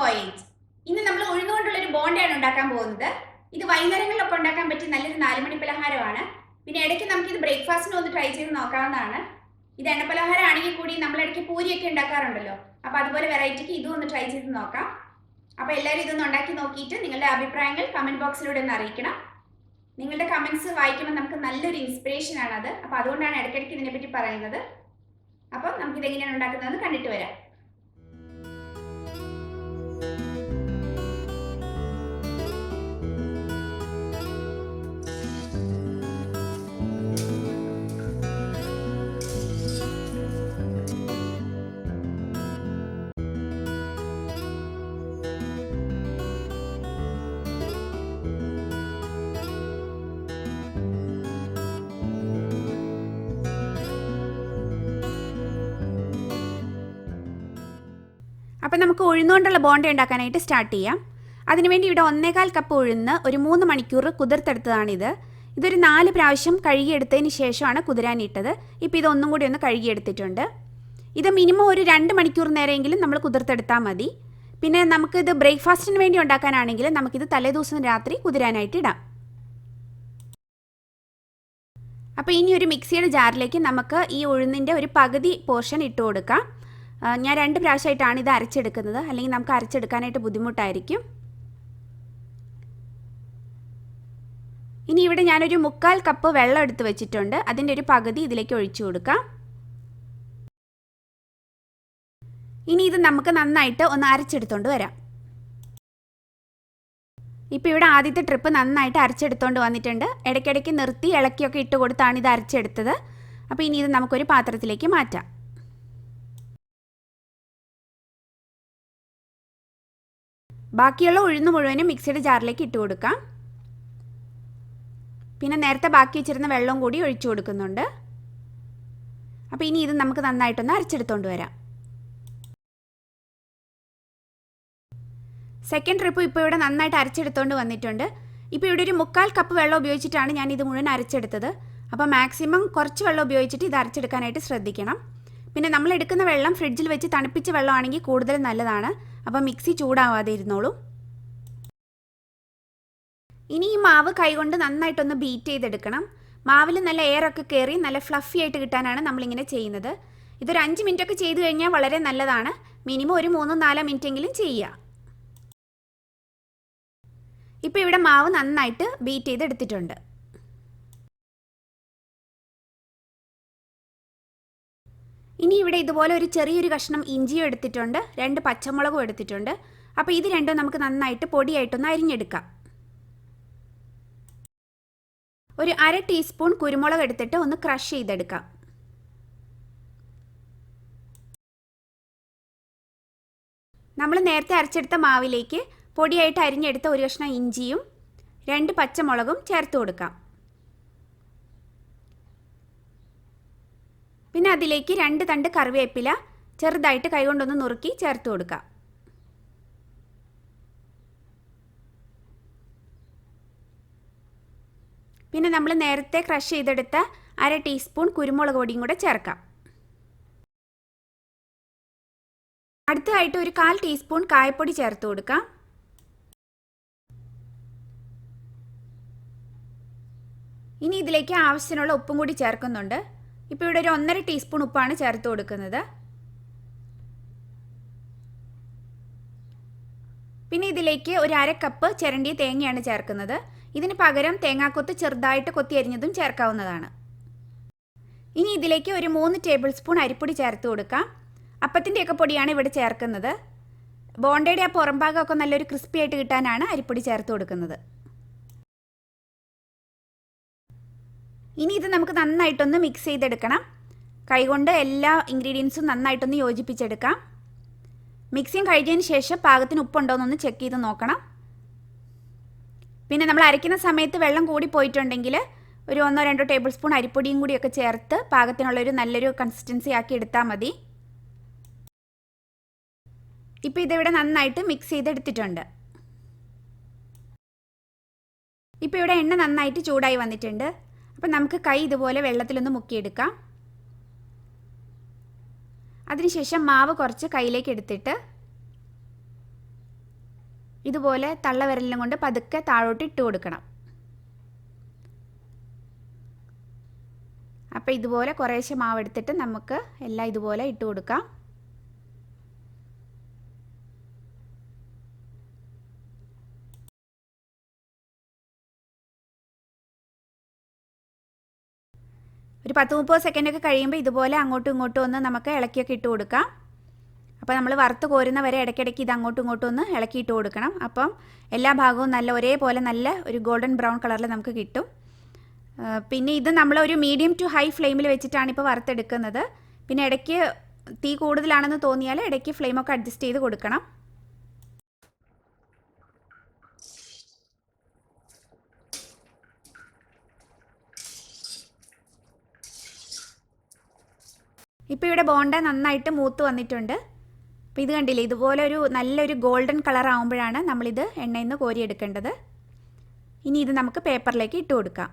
Voyage. ഇന്ന് നമ്മൾ ഉഴുന്നുകൊണ്ടുള്ളൊരു ബോണ്ടയാണ് ഉണ്ടാക്കാൻ പോകുന്നത്. ഇത് വൈകുന്നേരങ്ങളിലൊക്കെ ഉണ്ടാക്കാൻ പറ്റിയ നല്ലൊരു 4 മണി പലഹാരമാണ്. പിന്നെ ഇടയ്ക്ക് നമുക്കിത് ബ്രേക്ക്ഫാസ്റ്റിന് ഒന്ന് ട്രൈ ചെയ്ത് നോക്കാവുന്നതാണ്. ഇത് എണ്ണപ്പലഹാരം ആണെങ്കിൽ കൂടി നമ്മളിടയ്ക്ക് പൂരിയൊക്കെ ഉണ്ടാക്കാറുണ്ടല്ലോ, അപ്പോൾ അതുപോലെ വെറൈറ്റിക്ക് ഇതും ഒന്ന് ട്രൈ ചെയ്ത് നോക്കാം. അപ്പോൾ എല്ലാവരും ഇതൊന്ന് ഉണ്ടാക്കി നോക്കിയിട്ട് നിങ്ങളുടെ അഭിപ്രായങ്ങൾ കമൻറ്റ് ബോക്സിലൂടെ ഒന്ന് അറിയിക്കണം. നിങ്ങളുടെ കമൻറ്റ്സ് വായിക്കുമ്പോൾ നമുക്ക് നല്ലൊരു ഇൻസ്പിറേഷൻ ആണത്. അപ്പോൾ അതുകൊണ്ടാണ് ഇടയ്ക്കിടയ്ക്ക് ഇതിനെപ്പറ്റി പറയുന്നത്. അപ്പോൾ നമുക്കിതെങ്ങനെയാണ് ഉണ്ടാക്കുന്നതെന്ന് കണ്ടിട്ട് വരാം. അപ്പോൾ നമുക്ക് ഉഴുന്നുകൊണ്ടുള്ള ബോണ്ട ഉണ്ടാക്കാനായിട്ട് സ്റ്റാർട്ട് ചെയ്യാം. അതിനുവേണ്ടി ഇവിടെ 1.25 കപ്പ് ഉഴുന്ന് ഒരു 3 മണിക്കൂർ കുതിർത്തെടുത്തതാണിത്. ഇതൊരു 4 പ്രാവശ്യം കഴുകിയെടുത്തതിന് ശേഷമാണ് കുതിരാനിട്ടത്. ഇപ്പോൾ ഇതൊന്നും കൂടി ഒന്ന് കഴുകിയെടുത്തിട്ടുണ്ട്. ഇത് മിനിമം ഒരു 2 മണിക്കൂർ നേരമെങ്കിലും നമ്മൾ കുതിർത്തെടുത്താൽ മതി. പിന്നെ നമുക്കിത് ബ്രേക്ക്ഫാസ്റ്റിന് വേണ്ടി ഉണ്ടാക്കാനാണെങ്കിൽ നമുക്കിത് തലേദിവസം രാത്രി കുതിരാനായിട്ട് ഇടാം. അപ്പോൾ ഇനി ഒരു മിക്സിയുടെ ജാറിലേക്ക് നമുക്ക് ഈ ഉഴുന്നിൻ്റെ ഒരു പകുതി പോർഷൻ ഇട്ട് കൊടുക്കാം. ഞാൻ 2 പ്രാവശ്യമായിട്ടാണ് ഇത് അരച്ചെടുക്കുന്നത്, അല്ലെങ്കിൽ നമുക്ക് അരച്ചെടുക്കാനായിട്ട് ബുദ്ധിമുട്ടായിരിക്കും. ഇനി ഇവിടെ ഞാനൊരു 3/4 കപ്പ് വെള്ളം എടുത്ത് വെച്ചിട്ടുണ്ട്. അതിൻ്റെ ഒരു പകുതി ഇതിലേക്ക് ഒഴിച്ചു കൊടുക്കാം. ഇനി ഇത് നമുക്ക് നന്നായിട്ട് ഒന്ന് അരച്ചെടുത്തോണ്ട് വരാം. ഇപ്പോൾ ഇവിടെ ആദ്യത്തെ ട്രിപ്പ് നന്നായിട്ട് അരച്ചെടുത്തോണ്ട് വന്നിട്ടുണ്ട്. ഇടയ്ക്കിടയ്ക്ക് നിർത്തി ഇളക്കിയൊക്കെ ഇട്ട് കൊടുത്താണ് ഇത് അരച്ചെടുത്തത്. അപ്പോൾ ഇനി ഇത് നമുക്കൊരു പാത്രത്തിലേക്ക് മാറ്റാം. ബാക്കിയുള്ള ഉഴുന്ന് മുഴുവനും മിക്സിയുടെ ജാറിലേക്ക് ഇട്ട് കൊടുക്കാം. പിന്നെ നേരത്തെ ബാക്കി വെച്ചിരുന്ന വെള്ളം കൂടി ഒഴിച്ചു കൊടുക്കുന്നുണ്ട്. അപ്പോൾ ഇനി ഇത് നമുക്ക് നന്നായിട്ടൊന്ന് അരച്ചെടുത്തോണ്ട് വരാം. സെക്കൻഡ് ട്രിപ്പ് ഇപ്പോൾ ഇവിടെ നന്നായിട്ട് അരച്ചെടുത്തോണ്ട് വന്നിട്ടുണ്ട്. ഇപ്പോൾ ഇവിടെ ഒരു 3/4 കപ്പ് വെള്ളം ഉപയോഗിച്ചിട്ടാണ് ഞാൻ ഇത് മുഴുവൻ അരച്ചെടുത്തത്. അപ്പോൾ മാക്സിമം കുറച്ച് വെള്ളം ഉപയോഗിച്ചിട്ട് ഇത് അരച്ചെടുക്കാനായിട്ട് ശ്രദ്ധിക്കണം. പിന്നെ നമ്മൾ എടുക്കുന്ന വെള്ളം ഫ്രിഡ്ജിൽ വെച്ച് തണുപ്പിച്ച വെള്ളമാണെങ്കിൽ കൂടുതൽ നല്ലതാണ്. അപ്പോൾ മിക്സി ചൂടാവാതെ ഇരുന്നോളൂ. ഇനി ഈ മാവ് കൈകൊണ്ട് നന്നായിട്ടൊന്ന് ബീറ്റ് ചെയ്തെടുക്കണം. മാവിൽ നല്ല എയറൊക്കെ കയറി നല്ല ഫ്ലഫി ആയിട്ട് കിട്ടാനാണ് നമ്മളിങ്ങനെ ചെയ്യുന്നത്. ഇതൊരു 5 മിനിറ്റൊക്കെ ചെയ്ത് കഴിഞ്ഞാൽ വളരെ നല്ലതാണ്. മിനിമം ഒരു 3-4 മിനിറ്റെങ്കിലും ചെയ്യുക. ഇപ്പോൾ ഇവിടെ മാവ് നന്നായിട്ട് ബീറ്റ് ചെയ്തെടുത്തിട്ടുണ്ട്. ഇനി ഇവിടെ ഇതുപോലെ ഒരു ചെറിയൊരു കഷ്ണം ഇഞ്ചിയും എടുത്തിട്ടുണ്ട്, 2 പച്ചമുളകും എടുത്തിട്ടുണ്ട്. അപ്പോൾ ഇത് രണ്ടും നമുക്ക് നന്നായിട്ട് പൊടിയായിട്ടൊന്ന് അരിഞ്ഞെടുക്കാം. ഒരു 1/2 ടീസ്പൂൺ കുരുമുളക് എടുത്തിട്ട് ഒന്ന് ക്രഷ് ചെയ്തെടുക്കാം. നമ്മൾ നേരത്തെ അരച്ചെടുത്ത മാവിലേക്ക് പൊടിയായിട്ട് അരിഞ്ഞെടുത്ത ഒരു കഷ്ണം ഇഞ്ചിയും 2 പച്ചമുളകും ചേർത്ത് കൊടുക്കാം. പിന്നെ അതിലേക്ക് 2 തണ്ട് കറിവേപ്പില ചെറുതായിട്ട് കൈകൊണ്ടൊന്ന് നുറുക്കി ചേർത്ത് കൊടുക്കാം. പിന്നെ നമ്മൾ നേരത്തെ ക്രഷ് ചെയ്തെടുത്ത 1/2 ടീസ്പൂൺ കുരുമുളക് പൊടിയും കൂടെ ചേർക്കാം. അടുത്തതായിട്ട് ഒരു 1/4 ടീസ്പൂൺ കായപ്പൊടി ചേർത്ത് കൊടുക്കാം. ഇനി ഇതിലേക്ക് ആവശ്യത്തിനുള്ള ഉപ്പും കൂടി ചേർക്കുന്നുണ്ട്. ഇപ്പോൾ ഇവിടെ ഒരു 1.5 ടീസ്പൂൺ ഉപ്പാണ് ചേർത്ത് കൊടുക്കുന്നത്. പിന്നെ ഇതിലേക്ക് ഒരു 1/2 കപ്പ് ചിരണ്ടിയ തേങ്ങയാണ് ചേർക്കുന്നത്. ഇതിന് പകരം തേങ്ങാക്കൊത്ത് ചെറുതായിട്ട് കൊത്തി അരിഞ്ഞതും ചേർക്കാവുന്നതാണ്. ഇനി ഇതിലേക്ക് ഒരു 3 ടേബിൾ സ്പൂൺ അരിപ്പൊടി ചേർത്ത് കൊടുക്കാം. അപ്പത്തിൻ്റെയൊക്കെ പൊടിയാണ് ഇവിടെ ചേർക്കുന്നത്. ബോണ്ടയുടെ ആ പുറം ഭാഗമൊക്കെ നല്ലൊരു ക്രിസ്പി ആയിട്ട് കിട്ടാനാണ് അരിപ്പൊടി ചേർത്ത് കൊടുക്കുന്നത്. ഇനി ഇത് നമുക്ക് നന്നായിട്ടൊന്ന് മിക്സ് ചെയ്തെടുക്കണം. കൈകൊണ്ട് എല്ലാ ഇൻഗ്രീഡിയൻസും നന്നായിട്ടൊന്ന് യോജിപ്പിച്ചെടുക്കാം. മിക്സിങ് കഴിഞ്ഞതിന് ശേഷം പാകത്തിന് ഉപ്പുണ്ടോയെന്നൊന്ന് ചെക്ക് ചെയ്ത് നോക്കണം. പിന്നെ നമ്മൾ അരയ്ക്കുന്ന സമയത്ത് വെള്ളം കൂടി പോയിട്ടുണ്ടെങ്കിൽ ഒരു 1-2 ടേബിൾ സ്പൂൺ അരിപ്പൊടിയും കൂടിയൊക്കെ ചേർത്ത് പാകത്തിനുള്ളൊരു നല്ലൊരു കൺസിസ്റ്റൻസി ആക്കി എടുത്താൽ മതി. ഇപ്പോൾ ഇതിവിടെ നന്നായിട്ട് മിക്സ് ചെയ്തെടുത്തിട്ടുണ്ട്. ഇപ്പോൾ ഇവിടെ എണ്ണ നന്നായിട്ട് ചൂടായി വന്നിട്ടുണ്ട്. അപ്പോൾ നമുക്ക് കൈ ഇതുപോലെ വെള്ളത്തിലൊന്ന് മുക്കിയെടുക്കാം. അതിനുശേഷം മാവ് കുറച്ച് കയ്യിലേക്ക് എടുത്തിട്ട് ഇതുപോലെ തള്ളവിരലിലും കൊണ്ട് പതുക്കെ താഴോട്ട് ഇട്ട് കൊടുക്കണം. അപ്പോൾ ഇതുപോലെ കുറേശ്ശെ മാവ് എടുത്തിട്ട് നമുക്ക് എല്ലാം ഇതുപോലെ ഇട്ട് കൊടുക്കാം. ഒരു 10-30 സെക്കൻഡൊക്കെ കഴിയുമ്പോൾ ഇതുപോലെ അങ്ങോട്ടും ഇങ്ങോട്ടും ഒന്ന് നമുക്ക് ഇളക്കിയൊക്കെ ഇട്ട് കൊടുക്കാം. അപ്പോൾ നമ്മൾ വറുത്ത് കോരുന്ന വരെ ഇടയ്ക്കിടയ്ക്ക് ഇത് അങ്ങോട്ടും ഇങ്ങോട്ടും ഒന്ന് ഇളക്കിയിട്ട് കൊടുക്കണം. അപ്പം എല്ലാ ഭാഗവും നല്ല ഒരേപോലെ നല്ല ഒരു ഗോൾഡൻ ബ്രൗൺ കളറിൽ നമുക്ക് കിട്ടും. പിന്നെ ഇത് നമ്മൾ ഒരു മീഡിയം ടു ഹൈ ഫ്ലെയിമിൽ വെച്ചിട്ടാണ് ഇപ്പോൾ വറുത്തെടുക്കുന്നത്. പിന്നെ ഇടയ്ക്ക് തീ കൂടുതലാണെന്ന് തോന്നിയാൽ ഇടയ്ക്ക് ഫ്ലെയിമൊക്കെ അഡ്ജസ്റ്റ് ചെയ്ത് കൊടുക്കണം. ഇപ്പോൾ ഇവിടെ ബോണ്ട നന്നായിട്ട് മൂത്ത് വന്നിട്ടുണ്ട്. അപ്പോൾ ഇത് കണ്ടില്ലേ, ഇതുപോലെ ഒരു നല്ലൊരു ഗോൾഡൻ കളർ ആകുമ്പോഴാണ് നമ്മളിത് എണ്ണയിൽ നിന്ന് കോരിയെടുക്കേണ്ടത്. ഇനി ഇത് നമുക്ക് പേപ്പറിലേക്ക് ഇട്ട് കൊടുക്കാം.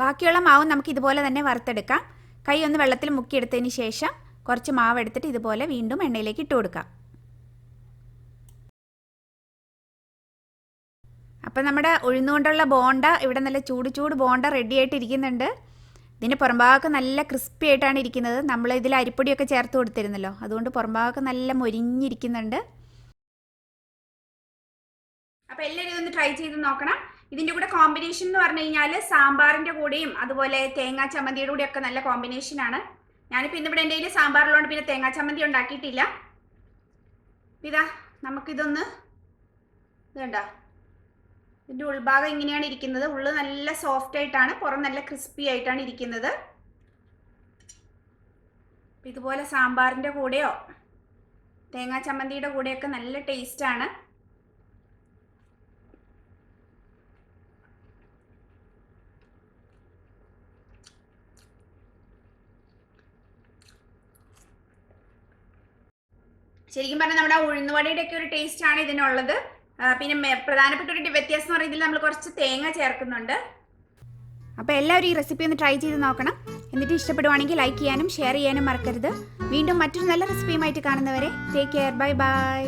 ബാക്കിയുള്ള മാവ് നമുക്ക് ഇതുപോലെ തന്നെ വറുത്തെടുക്കാം. കൈ ഒന്ന് വെള്ളത്തിൽ മുക്കിയെടുത്തതിന് ശേഷം കുറച്ച് മാവ് എടുത്തിട്ട് ഇതുപോലെ വീണ്ടും എണ്ണയിലേക്ക് ഇട്ട് കൊടുക്കാം. അപ്പം നമ്മുടെ ഉഴുന്നുകൊണ്ടുള്ള ബോണ്ട ഇവിടെ നല്ല ചൂട് ബോണ്ട റെഡി ആയിട്ടിരിക്കുന്നുണ്ട്. ഇതിൻ്റെ പുറംഭാഗമൊക്കെ നല്ല ക്രിസ്പി ആയിട്ടാണ് ഇരിക്കുന്നത്. നമ്മൾ ഇതിൽ അരിപ്പൊടിയൊക്കെ ചേർത്ത് കൊടുത്തിരുന്നല്ലോ, അതുകൊണ്ട് പുറംഭാഗമൊക്കെ നല്ല മൊരിഞ്ഞിരിക്കുന്നുണ്ട്. അപ്പോൾ എല്ലാവരും ഇതൊന്ന് ട്രൈ ചെയ്ത് നോക്കണം. ഇതിൻ്റെ കൂടെ കോമ്പിനേഷൻ എന്ന് പറഞ്ഞു കഴിഞ്ഞാൽ സാമ്പാറിൻ്റെ കൂടെയും അതുപോലെ തേങ്ങാ ചമ്മന്തിയുടെ കൂടെയൊക്കെ നല്ല കോമ്പിനേഷനാണ്. ഞാനിപ്പോൾ ഇന്നിവിടെ എൻ്റെ കയ്യിൽ സാമ്പാറിലുകൊണ്ട് പിന്നെ തേങ്ങാ ചമ്മന്തി ഉണ്ടാക്കിയിട്ടില്ല. ഇതാ നമുക്കിതൊന്ന് ഇതുണ്ടോ, ഇതിൻ്റെ ഉൾഭാഗം ഇങ്ങനെയാണ് ഇരിക്കുന്നത്. ഉള്ളു നല്ല സോഫ്റ്റ് ആയിട്ടാണ്, പുറം നല്ല ക്രിസ്പി ആയിട്ടാണ് ഇരിക്കുന്നത്. ഇതുപോലെ സാമ്പാറിൻ്റെ കൂടെയോ തേങ്ങാ ചമ്മന്തിയുടെ കൂടെയൊക്കെ നല്ല ടേസ്റ്റാണ്. ശരിക്കും പറഞ്ഞാൽ നമ്മുടെ ഉഴുന്നുവടയുടെ ഒക്കെ ഒരു ടേസ്റ്റാണ് ഇതിനുള്ളത്. പിന്നെ പ്രധാനപ്പെട്ട ഒരു വ്യത്യാസം എന്ന് പറയുന്നത് നമ്മൾ കുറച്ച് തേങ്ങ ചേർക്കുന്നുണ്ട്. അപ്പോൾ എല്ലാവരും ഈ റെസിപ്പി ഒന്ന് ട്രൈ ചെയ്ത് നോക്കണം. എന്നിട്ട് ഇഷ്ടപ്പെടുവാണെങ്കിൽ ലൈക്ക് ചെയ്യാനും ഷെയർ ചെയ്യാനും മറക്കരുത്. വീണ്ടും മറ്റൊരു നല്ല റെസിപ്പിയുമായിട്ട് കാണുന്നവരെ ടേക്ക് കെയർ, ബൈ ബൈ.